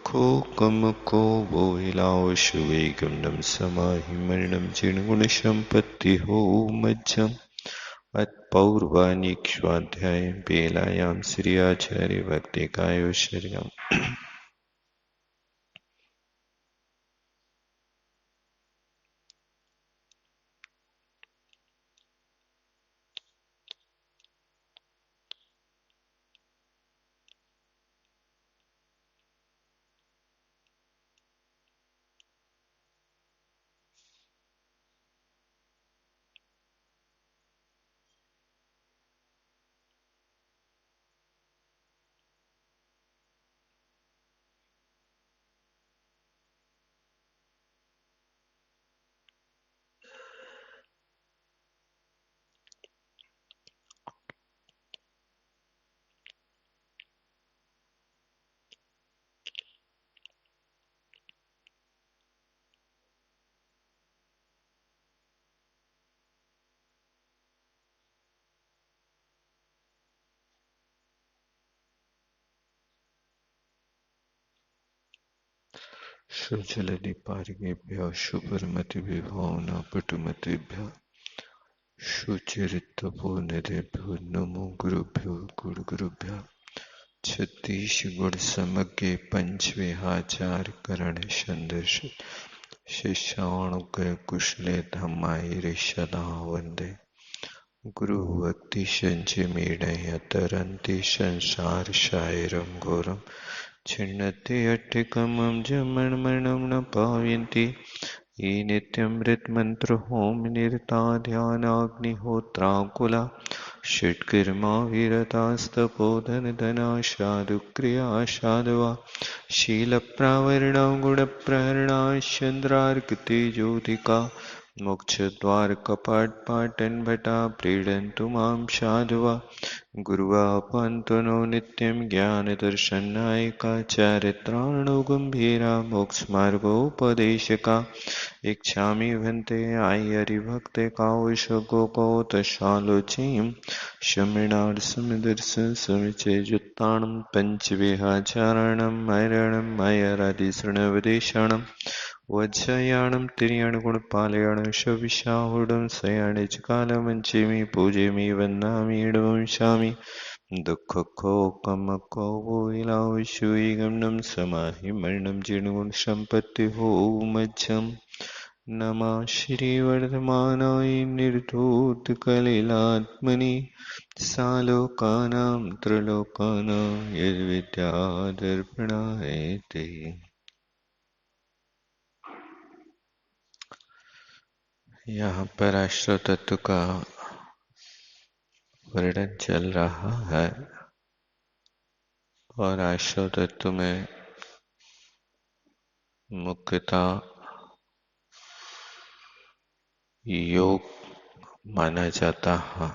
दुःखो कमको वो हिलाओ शुवेगमनम समाहिमरणम जिणगुणसम्पत्ति हो मज्जम अत्पौर्वाणिक्ष्वाध्याय बेलायां श्री आचार्य भक्ति कायो शर्यम। शुचलनिपारिकेभ्यः शुभर्मतिभ्यो नापटुमतिभ्यः शुचिरितपोनिधेभ्यो नमो गुरुभ्यो गुरुगुरुभ्यः। छत्तीस गुण समज्ञ पंचविहाचार करण संदर्श शिष्याणुगय कुशले धम्माय सदा वंदे गुरु भक्ति संचय मेड़य तरंति संसार शायरम घोरम छिन्नते अट्टिकमं जमणमणं न पावयन्ति ये नित्यमृतमंत्र होम निरता ध्यानाग्निहोत्राकुला षट्कर्मा विरतास्तपोधन धना साधुक्रिया साधवा शीलप्रावरणा गुणप्रहरणा चन्द्रार्कतेजोदिका मोक्षद्वार कपाट पाटन भटा प्रीडन्तु मां साधवा गुरुवापन्तनो नित्यं ज्ञानदर्शनायका चारित्राणो गम्भीरा मोक्षमार्गोपदेशका इच्छामि भन्ते आयरिभक्ते कावशगोकौतशालोचीं शमिनार्समिदर्शन समिचेजुत्ताणं पञ्चविहाचाराणां मैरणं मयरादिशृणवदेशाणं वज्रयाणं तिर्याणगुणपालयाणं शविशाहुडं सयाणिचकालमञ्चेमि पूजेमि वन्दामि इडवंशामि दुःखको कमको वोहिलाओ शुईगमनं समाहिमरणं जीर्णगुणसम्पत्तिहो मज्जम् नमः श्रीवर्धमानाय निर्धूतकलिलात्मनि सालोकानां त्रिलोकानां यद्विद्यादर्पणाय ते। यहाँ पर आश्रय तत्व का वर्णन चल रहा है और आश्रय तत्व में मुख्यतः योग माना जाता है।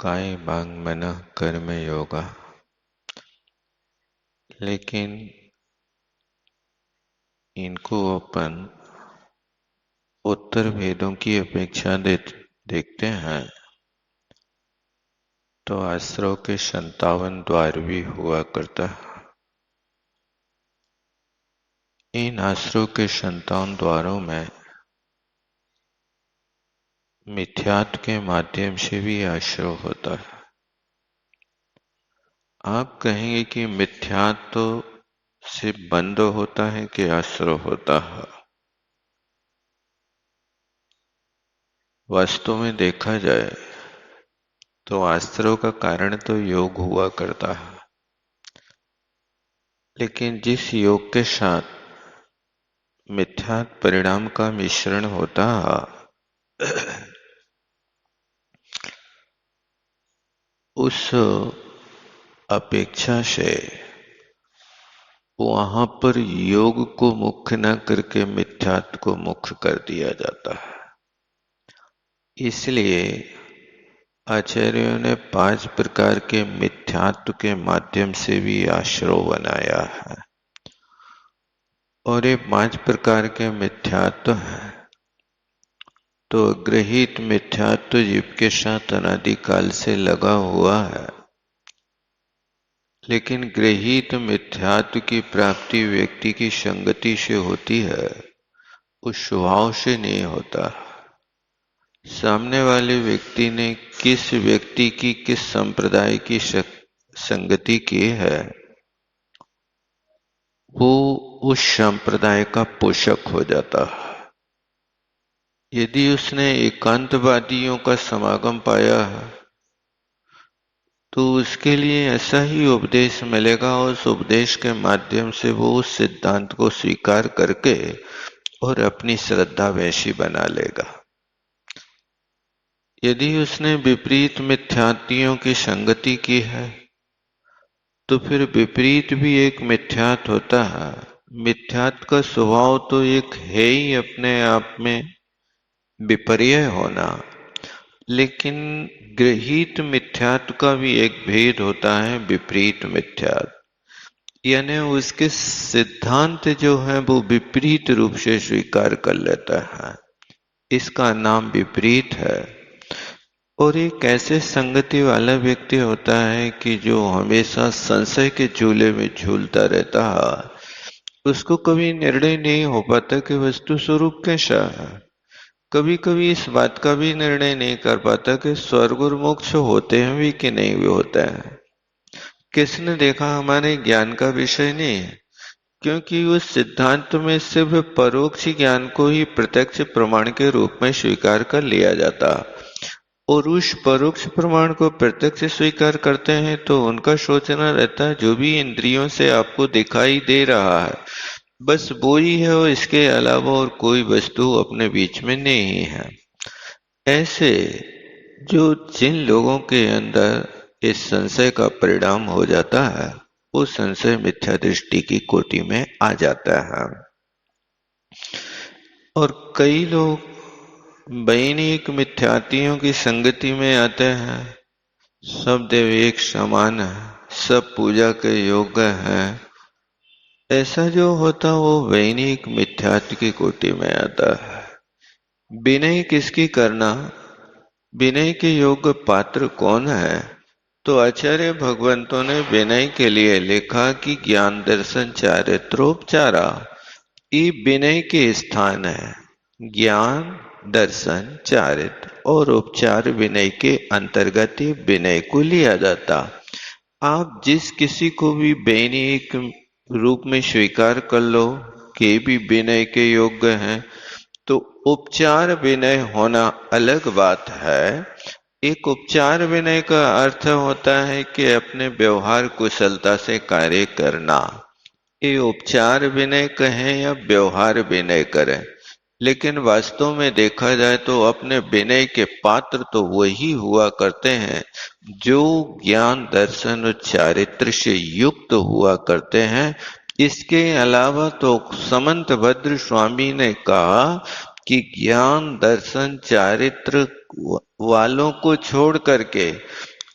काय वांग मनः कर्म योगा, लेकिन इनको अपन उत्तर वेदों की अपेक्षा देखते हैं तो आश्रव के 57 द्वार भी हुआ करता है। इन आश्रव के 57 द्वारों में मिथ्यात्व के माध्यम से भी आश्रव होता है। आप कहेंगे कि मिथ्यात्व से बंध होता है कि आश्रव होता है। वास्तव में देखा जाए तो आश्रव का कारण तो योग हुआ करता है, लेकिन जिस योग के साथ मिथ्यात्व परिणाम का मिश्रण होता है उस अपेक्षा से वहां पर योग को मुख्य न करके मिथ्यात्व को मुख्य कर दिया जाता है। इसलिए आचार्यों ने 5 प्रकार के मिथ्यात्व के माध्यम से भी आश्रव बनाया है और ये 5 प्रकार के मिथ्यात्व हैं। तो गृहीत मिथ्यात्व जीव के साथ अनादिकाल से लगा हुआ है, लेकिन गृहीत मिथ्यात्व की प्राप्ति व्यक्ति की संगति से होती है, उस स्वभाव से नहीं होता। सामने वाले व्यक्ति ने किस व्यक्ति की किस संप्रदाय की संगति की है, वो उस संप्रदाय का पोषक हो जाता है। यदि उसने एकांतवादियों का समागम पाया है तो उसके लिए ऐसा ही उपदेश मिलेगा। उस उपदेश के माध्यम से वो उस सिद्धांत को स्वीकार करके और अपनी श्रद्धा वैसी बना लेगा। यदि उसने विपरीत मिथ्यात्वियों की संगति की है तो फिर विपरीत भी एक मिथ्यात्व होता है। मिथ्यात्व का स्वभाव तो एक है ही अपने आप में विपर्य होना, लेकिन गृहीत मिथ्यात्व का भी एक भेद होता है, विपरीत मिथ्यात्व। यानी उसके सिद्धांत जो है वो विपरीत रूप से स्वीकार कर लेता है, इसका नाम विपरीत है। और एक ऐसे संगति वाला व्यक्ति होता है कि जो हमेशा संशय के झूले में झूलता रहता है। उसको कभी निर्णय नहीं हो पाता कि वस्तु स्वरूप कैसा है। कभी कभी इस बात का भी निर्णय नहीं कर पाता कि स्वर्ग और मोक्ष होते हैं भी कि नहीं भी होता है। किसने देखा हमारे ज्ञान का विषय नहीं है, क्योंकि उस सिद्धांत में सिर्फ परोक्ष ज्ञान को ही प्रत्यक्ष प्रमाण के रूप में स्वीकार कर लिया जाता। और उस परोक्ष प्रमाण को प्रत्यक्ष स्वीकार करते हैं तो उनका सोचना रहता है जो भी इंद्रियों से आपको दिखाई दे रहा है बस वो ही है, और इसके अलावा और कोई वस्तु अपने बीच में नहीं है। ऐसे जो जिन लोगों के अंदर इस संशय का परिणाम हो जाता है, वो संशय मिथ्या दृष्टि की कोटि में आ जाता है। और कई लोग वैनिक मिथ्यात्वियों की संगति में आते हैं। सब देव एक समान है, सब पूजा के योग्य हैं। ऐसा जो होता वो वैनिक मिथ्यात्व की कोटि में आता है। विनय किसकी करना, विनय के योग्य पात्र कौन है? तो आचार्य भगवंतों ने विनय के लिए लिखा कि ज्ञान दर्शन चारित्रोपचारा, ये विनय के स्थान है। ज्ञान दर्शन चारित्र और उपचार विनय के अंतर्गत ही विनय को लिया जाता। आप जिस किसी को भी वैनिक रूप में स्वीकार कर लो कि भी विनय के योग्य हैं, तो उपचार विनय होना अलग बात है। एक उपचार विनय का अर्थ होता है कि अपने व्यवहार कुशलता से कार्य करना। ये उपचार विनय कहें या व्यवहार विनय करें, लेकिन वास्तव में देखा जाए तो अपने विनय के पात्र तो वही हुआ करते हैं जो ज्ञान दर्शन और चारित्र से युक्त हुआ करते हैं। इसके अलावा तो समंतभद्र स्वामी ने कहा कि ज्ञान दर्शन चारित्र वालों को छोड़ करके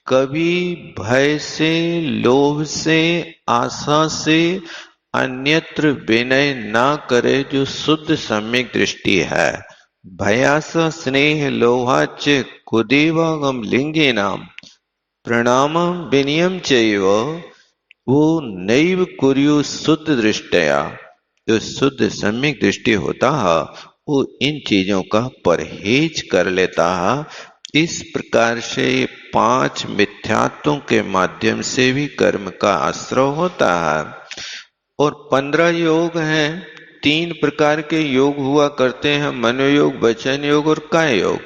कभी भय से, लोभ से, आशा से अन्यत्र विनय ना करे जो शुद्ध सम्यक दृष्टि है। भयास स्नेह लोहाच कुदेवागम लिंगे नाम प्रणाम विनियम चैव वो नैव कुर्यु शुद्ध दृष्टया। जो शुद्ध सम्यक दृष्टि होता है वो इन चीजों का परहेज कर लेता है। इस प्रकार से 5 मिथ्यात्वों के माध्यम से भी कर्म का आश्रय होता है। और 15 योग हैं। 3 प्रकार के योग हुआ करते हैं, मनोयोग, वचन योग और काय योग।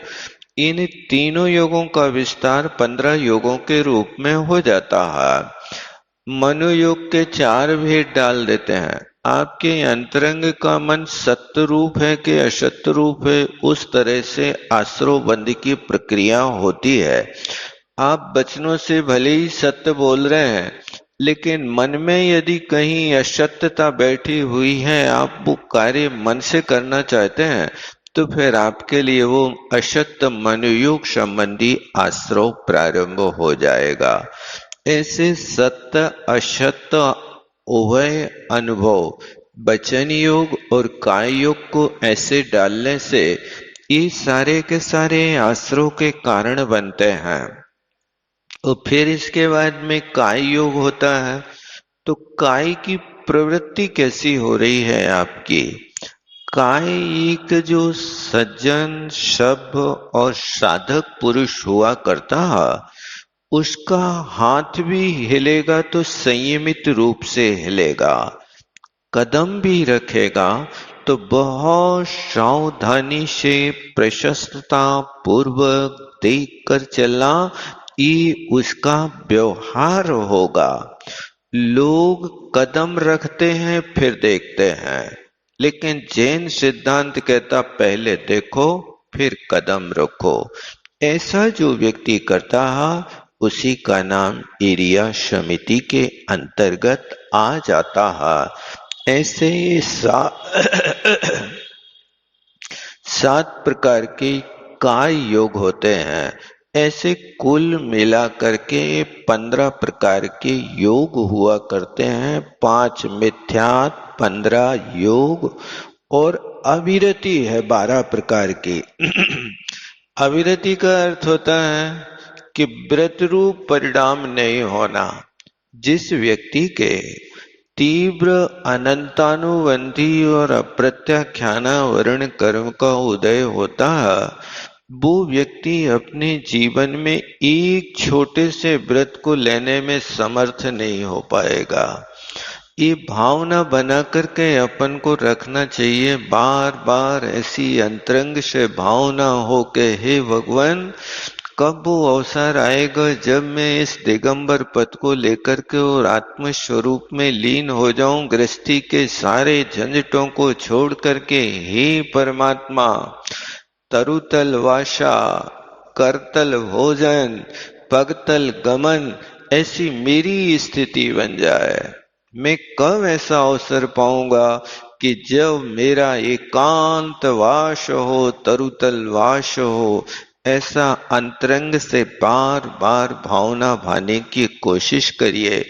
इन तीनों योगों का विस्तार 15 योगों के रूप में हो जाता है। मनोयोग के 4 भेद डाल देते हैं। आपके अंतरंग का मन सत्य रूप है कि असत्य रूप है, उस तरह से आश्रव बंद की प्रक्रिया होती है। आप वचनों से भले ही सत्य बोल रहे हैं, लेकिन मन में यदि कहीं असत्यता बैठी हुई है, आप वो कार्य मन से करना चाहते हैं, तो फिर आपके लिए वो असत्य मनोयोग संबंधी आश्रव प्रारंभ हो जाएगा। ऐसे सत्य असत्य उभय अनुभव वचन योग और काय योग को ऐसे डालने से ये सारे के सारे आश्रव के कारण बनते हैं। और फिर इसके बाद में काय योग होता है। तो काय की प्रवृत्ति कैसी हो रही है आपकी? काय एक जो सज्जन सभ्य और साधक पुरुष हुआ करता है, उसका हाथ भी हिलेगा तो संयमित रूप से हिलेगा, कदम भी रखेगा तो बहुत सावधानी से प्रशस्तता पूर्वक देख कर चलना, ये उसका व्यवहार होगा। लोग कदम रखते हैं फिर देखते हैं, लेकिन जैन सिद्धांत कहता पहले देखो फिर कदम रखो। ऐसा जो व्यक्ति करता है उसी का नाम एरिया समिति के अंतर्गत आ जाता है। ऐसे सात प्रकार के काय योग होते हैं। ऐसे कुल मिला करके 15 प्रकार के योग हुआ करते हैं। 5 मिथ्यात, 15 योग और अविरति है 12 प्रकार की। अविरति का अर्थ होता है कि व्रत रूप परिणाम नहीं होना। जिस व्यक्ति के तीव्र अनंतानुबंधी और अप्रत्याख्यानावरण कर्म का उदय होता है, वो व्यक्ति अपने जीवन में एक छोटे से व्रत को लेने में समर्थ नहीं हो पाएगा। ये भावना बना करके अपन को रखना चाहिए, बार बार ऐसी अंतरंग से भावना हो के हे भगवान, कब वो अवसर आएगा जब मैं इस दिगंबर पद को लेकर के और आत्म स्वरूप में लीन हो जाऊं, गृहस्थी के सारे झंझटों को छोड़ करके हे परमात्मा, तरुतल वाशा, करतल भोजन, पगतल गमन, ऐसी मेरी स्थिति बन जाए। मैं कब ऐसा अवसर पाऊंगा कि जब मेरा एकांत वास हो, तरुतल वास हो। ऐसा अंतरंग से बार बार भावना भाने की कोशिश करिए।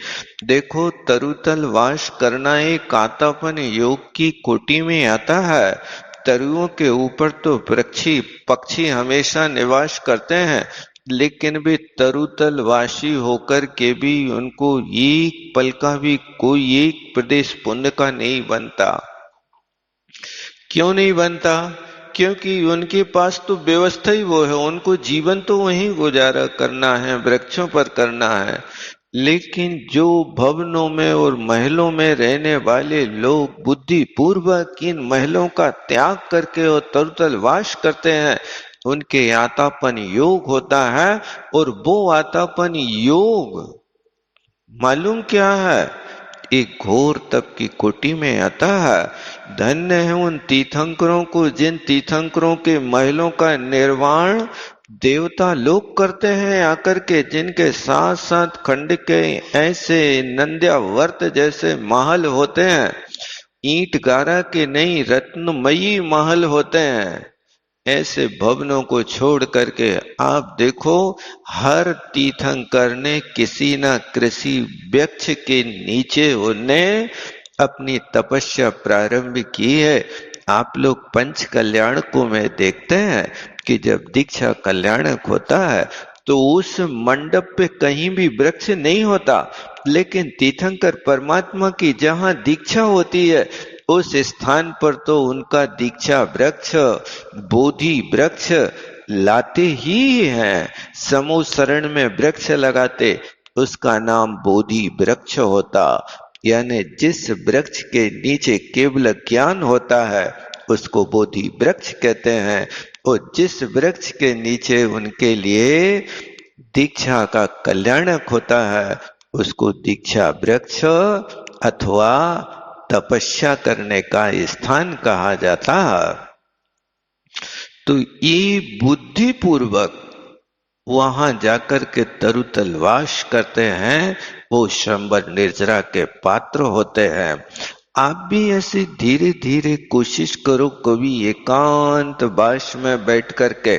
देखो, तरुतल वास करना एक आतापन योग की कोटि में आता है। तरुओं के ऊपर तो पक्षी हमेशा निवास करते हैं, लेकिन वे तरुतल वासी होकर के भी उनको एक पल का भी कोई एक प्रदेश पुण्य का नहीं बनता। क्यों नहीं बनता? क्योंकि उनके पास तो व्यवस्था ही वो है, उनको जीवन तो वहीं गुजारा करना है, वृक्षों पर करना है। लेकिन जो भवनों में और महलों में रहने वाले लोग बुद्धि पूर्वक इन महलों का त्याग करके और तरुतल वास करते हैं, उनके आतापन योग होता है। और वो आतापन योग मालूम क्या है? एक घोर तप की कोटि में आता है। धन्य है उन तीर्थंकरों को जिन तीर्थंकरों के महलों का निर्माण देवता लोग करते हैं आकर के, जिनके साथ साथ खंड के ऐसे नंद्यावर्त जैसे महल होते हैं, ईंट गारा के नहीं रत्नमयी महल होते हैं। ऐसे भवनों को छोड़ करके आप देखो, हर तीर्थंकर ने किसी न किसी वृक्ष के नीचे उन्हें अपनी तपस्या प्रारंभ की है। आप लोग पंच कल्याणकों में देखते हैं कि जब दीक्षा कल्याणक होता है तो उस मंडप पे कहीं भी वृक्ष नहीं होता, लेकिन तीर्थंकर परमात्मा की जहां दीक्षा होती है उस स्थान पर तो उनका दीक्षा वृक्ष, बोधि वृक्ष लाते ही हैं। समूह शरण में वृक्ष लगाते, उसका नाम बोधि वृक्ष होता। यानी जिस वृक्ष के नीचे केवल ज्ञान होता है उसको बोधि वृक्ष कहते हैं, और जिस वृक्ष के नीचे उनके लिए दीक्षा का कल्याणक होता है उसको दीक्षा वृक्ष अथवा तपस्या करने का स्थान कहा जाता है। तो ये बुद्धि पूर्वक वहां जाकर के तरुतल वास करते हैं, वो शंबर निर्जरा के पात्र होते हैं। आप भी ऐसे धीरे धीरे कोशिश करो, कभी एकांत वास में बैठ करके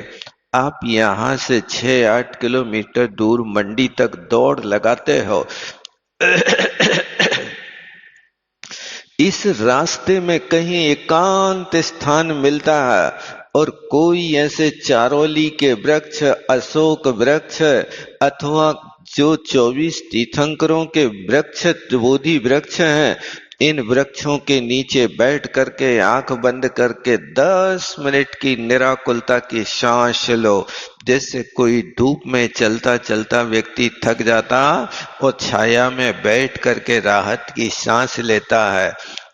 आप यहां से 6-8 किलोमीटर दूर मंडी तक दौड़ लगाते हो। इस रास्ते में कहीं एकांत स्थान मिलता है और कोई ऐसे चारोली के वृक्ष, अशोक वृक्ष अथवा जो 24 तीर्थंकरों के वृक्ष बोधि वृक्ष हैं, इन वृक्षों के नीचे बैठ करके आंख बंद करके 10 मिनट की निराकुलता की सांस लो। जैसे कोई धूप में चलता चलता व्यक्ति थक जाता और छाया में बैठ करके राहत की सांस लेता है,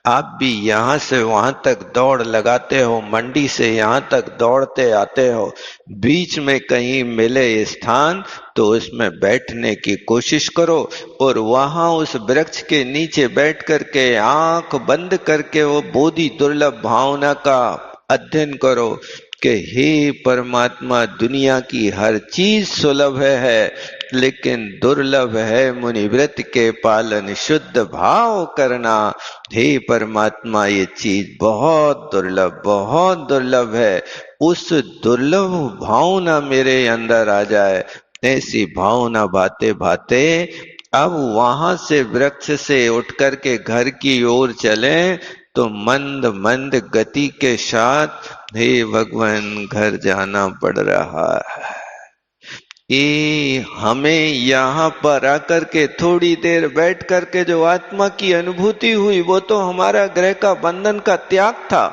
आप भी यहां से वहां तक दौड़ लगाते हो, मंडी से यहां तक दौड़ते आते हो, बीच में कहीं मिले स्थान तो उसमें बैठने की कोशिश करो और वहां उस वृक्ष के नीचे बैठ करके आंख बंद करके वो बोधि दुर्लभ भावना का अध्ययन करो कि हे परमात्मा, दुनिया की हर चीज सुलभ है लेकिन दुर्लभ है मुनिव्रत के पालन शुद्ध भाव करना। हे परमात्मा, ये चीज बहुत दुर्लभ है। उस दुर्लभ भावना मेरे अंदर आ जाए, ऐसी भावना भाते भाते अब वहां से वृक्ष से उठ करके घर की ओर चले तो मंद मंद गति के साथ हे भगवान घर जाना पड़ रहा है। ये हमें यहाँ पर आकर के थोड़ी देर बैठ करके जो आत्मा की अनुभूति हुई वो तो हमारा ग्रह का बंधन का त्याग था,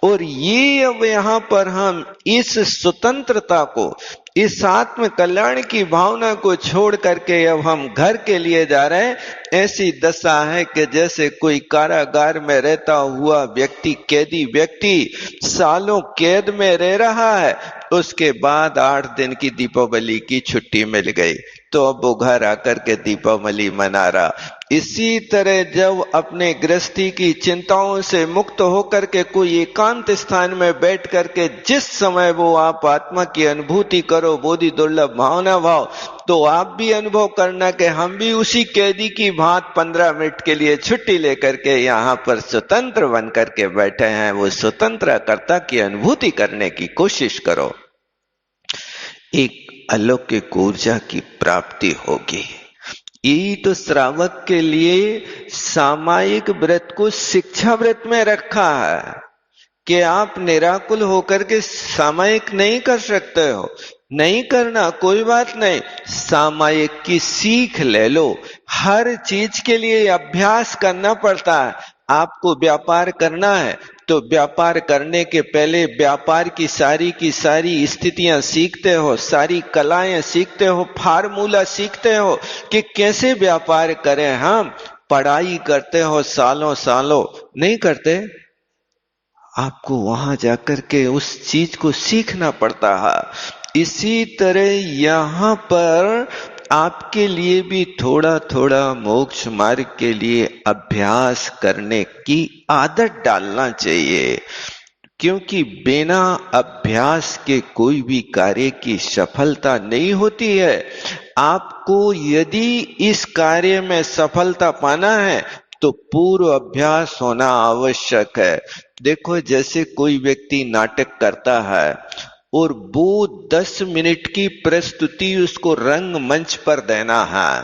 और ये अब यहाँ पर हम इस स्वतंत्रता को, इस आत्म कल्याण की भावना को छोड़ करके अब हम घर के लिए जा रहे हैं। ऐसी दशा है कि जैसे कोई कारागार में रहता हुआ व्यक्ति, कैदी व्यक्ति सालों कैद में रह रहा है, उसके बाद 8 दिन की दीपावली की छुट्टी मिल गई तो अब वो घर आकर के दीपावली मना रहा। इसी तरह जब अपने गृहस्थी की चिंताओं से मुक्त होकर के कोई एकांत स्थान में बैठ करके जिस समय वो आप आत्मा की अनुभूति करो, बोधि दुर्लभ भावना भाव, तो आप भी अनुभव करना कि हम भी उसी कैदी की भांत 15 मिनट के लिए छुट्टी लेकर के यहाँ पर स्वतंत्र बन करके बैठे हैं। वो स्वतंत्रता की अनुभूति करने की कोशिश करो, एक अलौकिक ऊर्जा की प्राप्ति होगी। यही तो श्रावक के लिए सामायिक व्रत को शिक्षा व्रत में रखा है कि आप निराकुल होकर के सामायिक नहीं कर सकते हो, नहीं करना कोई बात नहीं, सामायिक की सीख ले लो। हर चीज के लिए अभ्यास करना पड़ता है। आपको व्यापार करना है तो व्यापार करने के पहले व्यापार की सारी स्थितियां सीखते हो, सारी कलाएं सीखते हो, फार्मूला सीखते हो कि कैसे व्यापार करें। हम पढ़ाई करते हो सालों नहीं करते, आपको वहां जाकर के उस चीज को सीखना पड़ता है। इसी तरह यहाँ पर आपके लिए भी थोड़ा थोड़ा मोक्ष मार्ग के लिए अभ्यास करने की आदत डालना चाहिए, क्योंकि बिना अभ्यास के कोई भी कार्य की सफलता नहीं होती है। आपको यदि इस कार्य में सफलता पाना है तो पूर्व अभ्यास होना आवश्यक है। देखो, जैसे कोई व्यक्ति नाटक करता है और वो 10 मिनट की प्रस्तुति उसको रंग मंच पर देना है,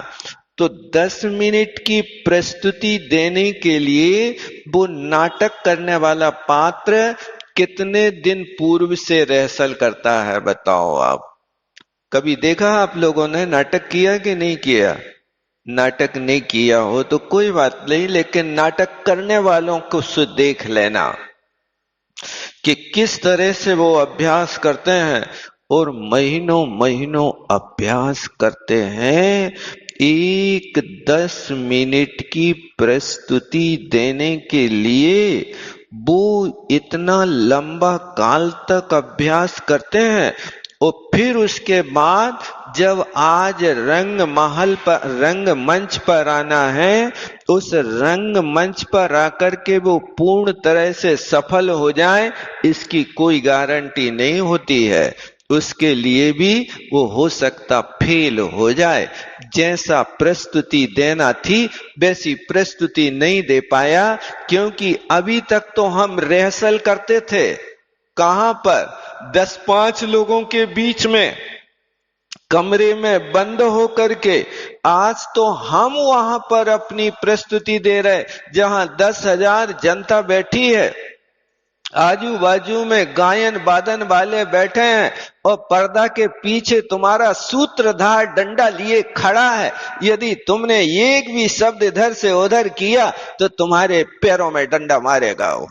तो 10 मिनट की प्रस्तुति देने के लिए वो नाटक करने वाला पात्र कितने दिन पूर्व से रिहर्सल करता है, बताओ आप। कभी देखा आप लोगों ने नाटक किया कि नहीं किया? नाटक नहीं किया हो तो कोई बात नहीं, लेकिन नाटक करने वालों को देख लेना कि किस तरह से वो अभ्यास करते हैं, और महीनों महीनों अभ्यास करते हैं। एक 10 मिनट की प्रस्तुति देने के लिए वो इतना लंबा काल तक अभ्यास करते हैं, और फिर उसके बाद जब आज रंग महल पर, रंग मंच पर आना है, उस रंग मंच पर आकर के वो पूर्ण तरह से सफल हो जाए, इसकी कोई गारंटी नहीं होती है। उसके लिए भी वो हो सकता फेल हो जाए। जैसा प्रस्तुति देना थी वैसी प्रस्तुति नहीं दे पाया, क्योंकि अभी तक तो हम रिहर्सल करते थे। कहां पर? 10-5 लोगों के बीच में, कमरे में बंद होकर के। आज तो हम वहां पर अपनी प्रस्तुति दे रहे, जहां 10,000 जनता बैठी है, आजू बाजू में गायन बादन वाले बैठे हैं और पर्दा के पीछे तुम्हारा सूत्रधार डंडा लिए खड़ा है। यदि तुमने एक भी शब्द इधर से उधर किया तो तुम्हारे पैरों में डंडा मारेगा वो।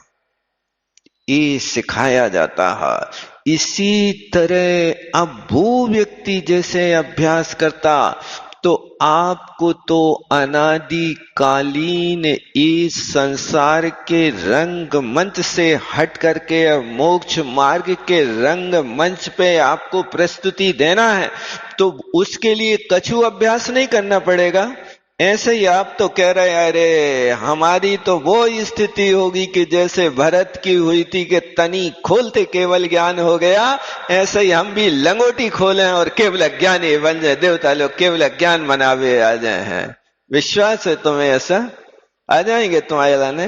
ये सिखाया जाता है। इसी तरह अब वो व्यक्ति जैसे अभ्यास करता तो आपको तो अनादिकालीन इस संसार के रंग मंच से हट करके अब मोक्ष मार्ग के रंग मंच पे आपको प्रस्तुति देना है, तो उसके लिए कछु अभ्यास नहीं करना पड़ेगा। ऐसे ही आप तो कह रहे हैं अरे हमारी तो वो स्थिति होगी कि जैसे भरत की हुई थी कि तनी खोलते केवल ज्ञान हो गया, ऐसे ही हम भी लंगोटी खोलें और केवल ज्ञानी बन जाए, देवता लोग केवल ज्ञान मनावे आ जाए हैं। विश्वास है तुम्हें ऐसा? आ जाएंगे तुम्हारे लाने।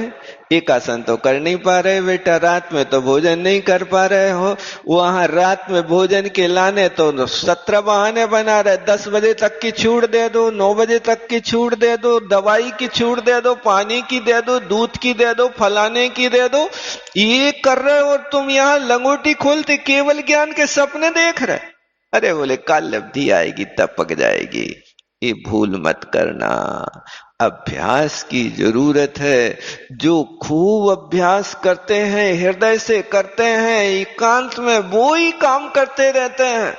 एक आसन तो कर नहीं पा रहे बेटा, रात में तो भोजन नहीं कर पा रहे हो, वहां रात में भोजन के लाने तो 17 बहाने बना रहे। 10 बजे तक की छूट दे दो, 9 बजे तक की छूट दे दो, दवाई की छूट दे दो, पानी की दे दो, दूध की दे दो, फलाने की दे दो। ये कर रहे हो और तुम यहाँ लंगोटी खोलते केवल ज्ञान के सपने देख रहे। अरे बोले काल लब्धि आएगी तब पक जाएगी। ये भूल मत करना, अभ्यास की जरूरत है। जो खूब अभ्यास करते हैं, हृदय से करते हैं, एकांत में वो ही काम करते रहते हैं,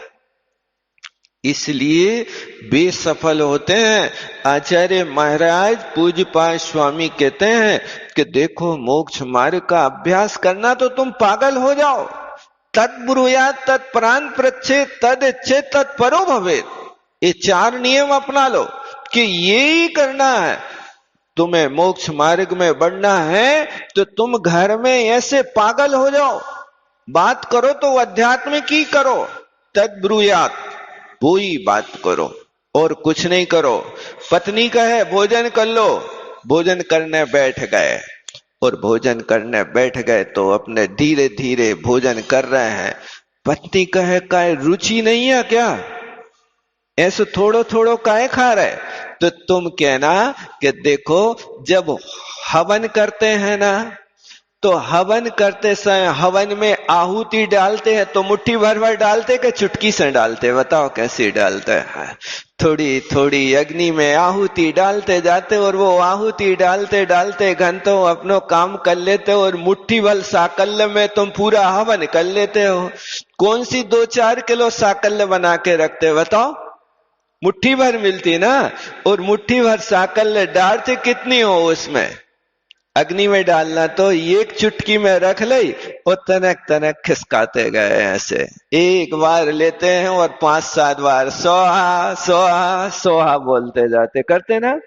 इसलिए बेसफल होते हैं। आचार्य महाराज पूज्यपाद स्वामी कहते हैं कि देखो मोक्ष मार्ग का अभ्यास करना तो तुम पागल हो जाओ। तत्ब्रूयात् तत्प्राण प्रच्छेद तदिच्छेद तत्परो भवेत्। ये 4 नियम अपना लो कि ये ही करना है। तुम्हें मोक्ष मार्ग में बढ़ना है तो तुम घर में ऐसे पागल हो जाओ, बात करो तो आध्यात्मिक ही करो। तद्ब्रूयात्, वो ही बात करो और कुछ नहीं करो। पत्नी कहे भोजन कर लो, भोजन करने बैठ गए और भोजन करने बैठ गए तो अपने धीरे धीरे भोजन कर रहे हैं। पत्नी कहे काय रुचि नहीं है क्या, ऐसे थोड़ो थोड़ो काहे खा रहे? तो तुम कहना कि देखो जब हवन करते हैं ना, तो हवन करते समय हवन में आहुति डालते हैं तो मुट्ठी भर भर डालते कि चुटकी से डालते? बताओ कैसे डालते हैं? थोड़ी थोड़ी अग्नि में आहुति डालते जाते और वो आहुति डालते डालते घंटों अपनो काम कर लेते और मुट्ठी भर साकल्य में तुम पूरा हवन कर लेते हो। कौन सी 2-4 किलो साकल्य बना के रखते बताओ? मुट्ठी भर मिलती ना, और मुट्ठी भर साकल्य डालते कितनी हो उसमें? अग्नि में डालना तो एक चुटकी में रख ली और तनक तनक खिसकाते गए। ऐसे एक बार लेते हैं और 5-7 बार सोहा सोहा सोहा बोलते जाते, करते ना?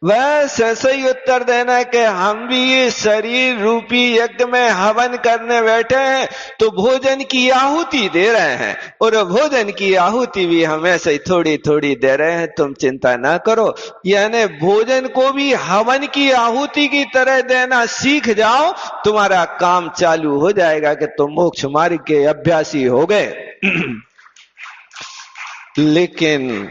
बस ऐसे ही उत्तर देना कि हम भी ये शरीर रूपी यज्ञ में हवन करने बैठे हैं तो भोजन की आहुति दे रहे हैं, और भोजन की आहुति भी हम ऐसे ही थोड़ी थोड़ी दे रहे हैं, तुम चिंता ना करो। यानी भोजन को भी हवन की आहुति की तरह देना सीख जाओ, तुम्हारा काम चालू हो जाएगा कि तुम मोक्ष मार्ग के अभ्यासी हो गए। लेकिन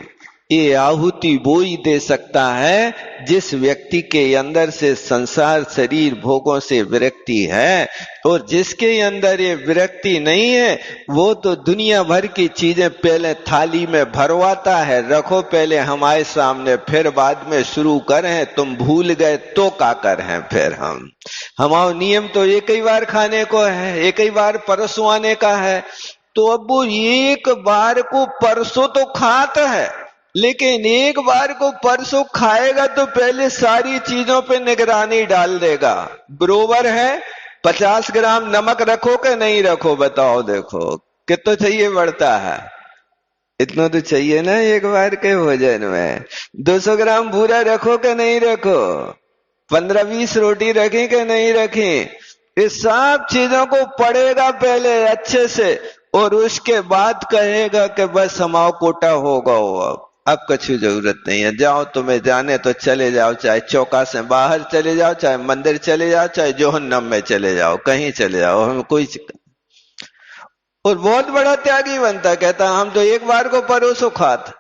ये आहुति वो ही दे सकता है जिस व्यक्ति के अंदर से संसार शरीर भोगों से विरक्ति है, और जिसके अंदर ये विरक्ति नहीं है वो तो दुनिया भर की चीजें पहले थाली में भरवाता है, रखो पहले हमारे सामने फिर बाद में शुरू करें, तुम भूल गए तो का कर हैं फिर हम। हमारा नियम तो एक ही बार खाने को है, एक ही बार परसवाने का है, तो अब वो एक बार को परसों तो खाता है, लेकिन एक बार को परसों खाएगा तो पहले सारी चीजों पे निगरानी डाल देगा। बरोबर है? 50 ग्राम नमक रखो कि नहीं रखो बताओ? देखो कितना चाहिए बढ़ता है, इतना तो चाहिए ना एक बार के भोजन में। 200 ग्राम भूरा रखो कि नहीं रखो? 15-20 रोटी रखें कि नहीं रखें? इस सब चीजों को पढ़ेगा पहले अच्छे से, और उसके बाद कहेगा कि बस हमारा कोटा होगा। अब कुछ जरूरत नहीं है, जाओ तुम्हें जाने तो चले जाओ, चाहे चौका से बाहर चले जाओ, चाहे मंदिर चले जाओ, चाहे जोहन्नम में चले जाओ, कहीं चले जाओ, हमें कोई। और बहुत बड़ा त्यागी बनता, कहता हम तो एक बार को परोसो खात,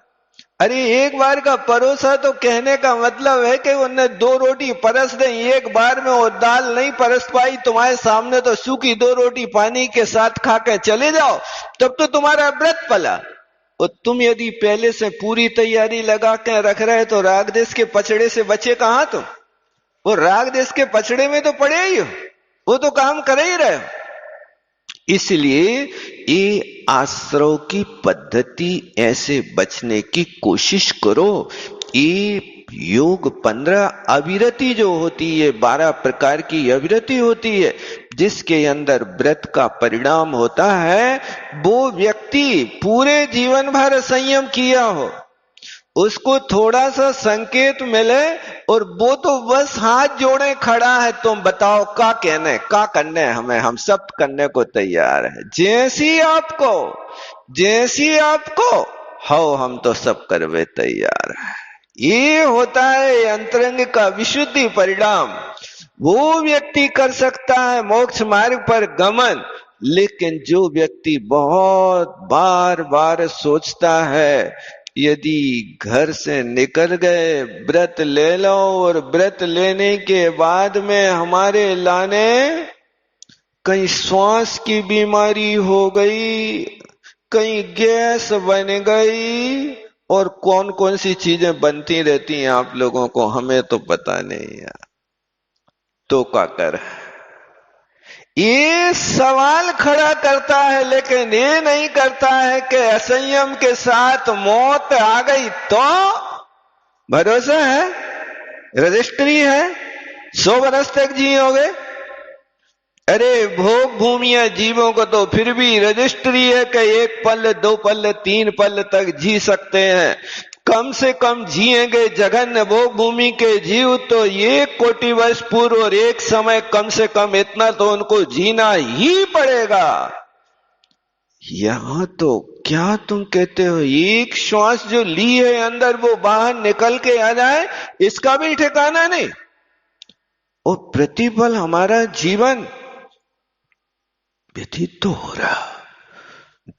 अरे एक बार का परोसा तो कहने का मतलब है कि उन्हें 2 रोटी परस दें, एक बार में वो दाल नहीं परस पाई तुम्हारे सामने तो सूखी 2 रोटी पानी के साथ खा के चले जाओ, तब तो तुम्हारा व्रत पला। और तुम यदि पहले से पूरी तैयारी लगा के रख रहे तो राग देश के पचड़े से बचे कहां तुम? वो राग देश के पचड़े में तो पड़े ही हो, वो तो काम कर ही रहे हो। इसलिए ये आश्रव की पद्धति ऐसे बचने की कोशिश करो। ये योग 15 अविरति जो होती है, 12 प्रकार की अविरति होती है, जिसके अंदर व्रत का परिणाम होता है, वो व्यक्ति पूरे जीवन भर संयम किया हो, उसको थोड़ा सा संकेत मिले और वो तो बस हाथ जोड़े खड़ा है, तुम बताओ क्या कहने क्या करने हमें, हम सब करने को तैयार है, जैसी आपको हो हम तो सब करवे तैयार है। ये होता है अंतरंग का विशुद्धि परिणाम। वो व्यक्ति कर सकता है मोक्ष मार्ग पर गमन, लेकिन जो व्यक्ति बहुत बार बार सोचता है यदि घर से निकल गए व्रत ले लो और व्रत लेने के बाद में हमारे लाने कहीं श्वास की बीमारी हो गई, कहीं गैस बन गई, और कौन कौन सी चीजें बनती रहती हैं आप लोगों को हमें तो पता नहीं है, तो क्या कर। ये सवाल खड़ा करता है लेकिन ये नहीं करता है कि असंयम के साथ मौत आ गई तो भरोसा है, रजिस्ट्री है, 100 वर्ष तक जियोगे। अरे भोग भूमिया जीवों को तो फिर भी रजिस्ट्री है कि 1 पल 2 पल 3 पल तक जी सकते हैं, कम से कम जिएंगे जघन्य भोग भूमि के जीव तो 1 कोटि वर्ष पूर्व, और एक समय कम से कम इतना तो उनको जीना ही पड़ेगा। यहां तो क्या तुम कहते हो एक श्वास जो ली है अंदर वो बाहर निकल के आ जाए, इसका भी ठिकाना नहीं। और प्रतिपल हमारा जीवन व्यतीत तो हो रहा,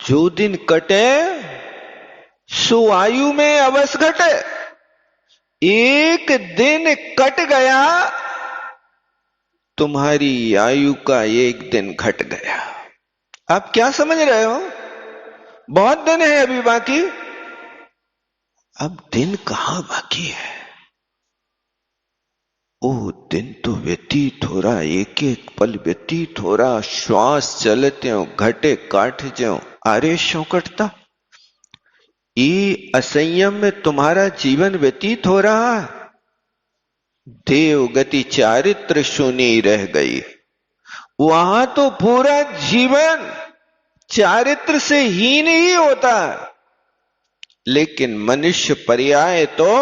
जो दिन कटे सो आयु में अवश्य घटे, एक दिन कट गया तुम्हारी आयु का एक दिन घट गया। आप क्या समझ रहे हो? बहुत दिन है अभी बाकी, अब दिन कहां बाकी है, ओ दिन तो व्यतीत हो रहा, एक एक पल व्यतीत हो रहा, श्वास चलते हो घटे काट जो आरे शो कटता, ये असंयम में तुम्हारा जीवन व्यतीत हो रहा, देव गति चारित्र शून्य रह गई। वहां तो पूरा जीवन चारित्र से हीन ही होता है, लेकिन मनुष्य पर्याय तो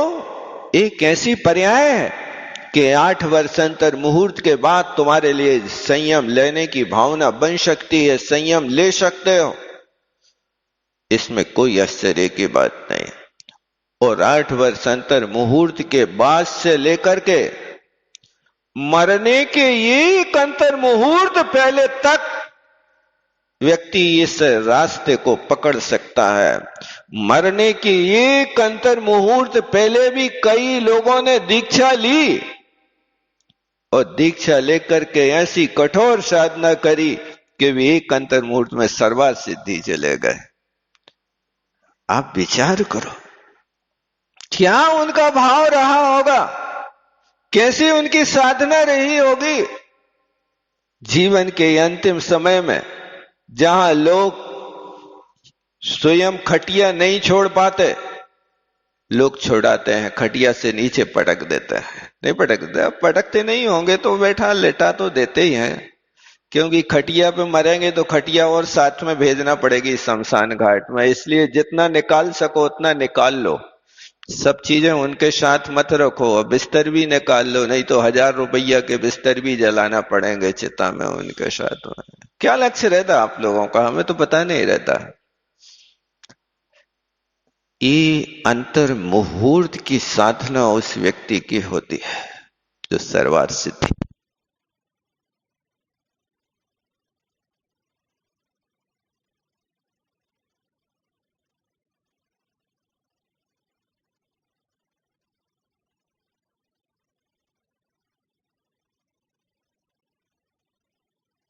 एक ऐसी पर्याय है कि 8 वर्षांतर मुहूर्त के बाद तुम्हारे लिए संयम लेने की भावना बन सकती है, संयम ले सकते हो, इसमें कोई आश्चर्य की बात नहीं। और 8 वर्षांतर मुहूर्त के बाद से लेकर के मरने के एक अंतर मुहूर्त पहले तक व्यक्ति इस रास्ते को पकड़ सकता है। मरने के एक अंतर मुहूर्त पहले भी कई लोगों ने दीक्षा ली और दीक्षा लेकर के ऐसी कठोर साधना करी कि वे एक अंतर मुहूर्त में सर्वार्थ सिद्धि चले गए। आप विचार करो क्या उनका भाव रहा होगा, कैसी उनकी साधना रही होगी। जीवन के अंतिम समय में जहां लोग स्वयं खटिया नहीं छोड़ पाते, लोग छोड़ाते हैं, खटिया से नीचे पटक देते हैं, नहीं पटकते, पटकते नहीं होंगे तो बैठा लेटा तो देते ही हैं, क्योंकि खटिया पे मरेंगे तो खटिया और साथ में भेजना पड़ेगी शमशान घाट में, इसलिए जितना निकाल सको उतना निकाल लो, सब चीजें उनके साथ मत रखो, बिस्तर भी निकाल लो, नहीं तो 1000 रुपया के बिस्तर भी जलाना पड़ेंगे चिता में उनके साथ में। क्या लक्ष्य रहता आप लोगों का, हमें तो पता नहीं रहता। ये अंतर मुहूर्त की साधना उस व्यक्ति की होती है जो सर्वार्थ सिद्धि